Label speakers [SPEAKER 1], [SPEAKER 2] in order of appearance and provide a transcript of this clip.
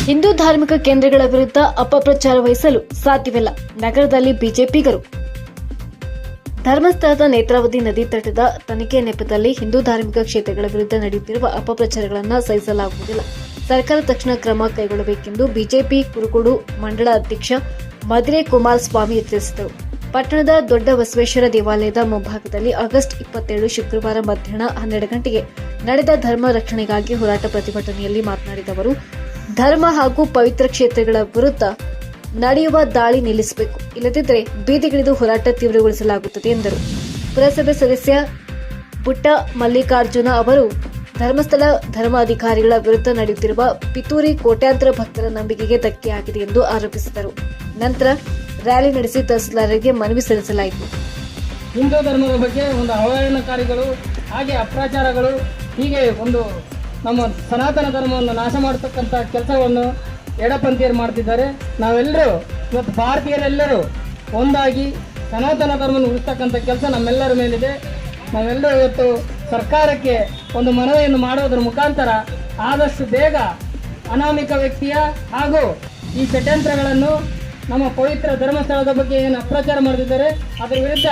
[SPEAKER 1] ಹಿಂದೂ ಧಾರ್ಮಿಕ ಕೇಂದ್ರಗಳ ವಿರುದ್ಧ ಅಪಪ್ರಚಾರ ವಹಿಸಲು ಸಾಧ್ಯವಿಲ್ಲ. ನಗರದಲ್ಲಿ ಬಿಜೆಪಿಗರು. ಧರ್ಮಸ್ಥಳದ ನೇತ್ರಾವತಿ ನದಿ ತಟದ ತನಿಖೆ ನೆಪದಲ್ಲಿ ಹಿಂದೂ ಧಾರ್ಮಿಕ ಕ್ಷೇತ್ರಗಳ ವಿರುದ್ಧ ನಡೆಯುತ್ತಿರುವ ಅಪಪ್ರಚಾರಗಳನ್ನು ಸಹಿಸಲಾಗುವುದಿಲ್ಲ. ಸರ್ಕಾರ ತಕ್ಷಣ ಕ್ರಮ ಕೈಗೊಳ್ಳಬೇಕೆಂದು ಬಿಜೆಪಿ ಕುರುಕೋಡು ಮಂಡಳ ಅಧ್ಯಕ್ಷ ಮದ್ರೆ ಕುಮಾರಸ್ವಾಮಿ ಎಚ್ಚರಿಸಿದರು. ಪಟ್ಟಣದ ದೊಡ್ಡ ಬಸವೇಶ್ವರ ದೇವಾಲಯದ ಮುಂಭಾಗದಲ್ಲಿ ಆಗಸ್ಟ್ 27 ಶುಕ್ರವಾರ ಮಧ್ಯಾಹ್ನ 12 ಗಂಟೆಗೆ ನಡೆದ ಧರ್ಮ ರಕ್ಷಣೆಗಾಗಿ ಹೋರಾಟ ಪ್ರತಿಭಟನೆಯಲ್ಲಿ ಮಾತನಾಡಿದ ಅವರು, ಧರ್ಮ ಹಾಗೂ ಪವಿತ್ರ ಕ್ಷೇತ್ರಗಳ ವಿರುದ್ಧ ನಡೆಯುವ ದಾಳಿ ನಿಲ್ಲಿಸಬೇಕು, ಇಲ್ಲದಿದ್ದರೆ ಬೀದಿಗಿಳಿದು ಹೋರಾಟ ತೀವ್ರಗೊಳಿಸಲಾಗುತ್ತದೆ ಎಂದರು. ಪುರಸಭೆ ಸದಸ್ಯ ಪುಟ್ಟ ಮಲ್ಲಿಕಾರ್ಜುನ ಅವರು ಧರ್ಮಸ್ಥಳ ಧರ್ಮಾಧಿಕಾರಿಗಳ ವಿರುದ್ಧ ನಡೆಯುತ್ತಿರುವ ಪಿತೂರಿ ಕೋಟ್ಯಾಂತರ ಭಕ್ತರ ನಂಬಿಕೆಗೆ ಧಕ್ಕೆಯಾಗಿದೆ ಎಂದು ಆರೋಪಿಸಿದರು. ನಂತರ ರ್ಯಾಲಿ ನಡೆಸಿ ತಹಸೀಲ್ದಾರರಿಗೆ ಮನವಿ ಸಲ್ಲಿಸಲಾಯಿತು.
[SPEAKER 2] ಹಿಂದೂ ಧರ್ಮದ ಬಗ್ಗೆ ಒಂದು ಅವಹೇಳನಕಾರಿಗಳು ಹಾಗೆ ಅಪ್ರಚಾರಗಳು ಹೀಗೆ ಒಂದು ನಮ್ಮ ಸನಾತನ ಧರ್ಮವನ್ನು ನಾಶ ಮಾಡತಕ್ಕಂಥ ಕೆಲಸವನ್ನು ಎಡಪಂಥೀಯರು ಮಾಡ್ತಿದ್ದಾರೆ. ನಾವೆಲ್ಲರೂ ಇವತ್ತು ಭಾರತೀಯರೆಲ್ಲರೂ ಒಂದಾಗಿ ಸನಾತನ ಧರ್ಮವನ್ನು ಉಳಿಸ್ತಕ್ಕಂಥ ಕೆಲಸ ನಮ್ಮೆಲ್ಲರ ಮೇಲಿದೆ. ನಾವೆಲ್ಲರೂ ಇವತ್ತು ಸರ್ಕಾರಕ್ಕೆ ಒಂದು ಮನವಿಯನ್ನು ಮಾಡುವುದರ ಮುಖಾಂತರ ಆದಷ್ಟು ಬೇಗ ಅನಾಮಿಕ ವ್ಯಕ್ತಿಯ ಹಾಗೂ ಈ ಷಡ್ಯಂತ್ರಗಳನ್ನು ನಮ್ಮ ಪವಿತ್ರ ಧರ್ಮಸ್ಥಳದ ಬಗ್ಗೆ ಏನು ಅಪ್ರಚಾರ ಮಾಡ್ತಿದ್ದಾರೆ ಅದರ ವಿರುದ್ಧ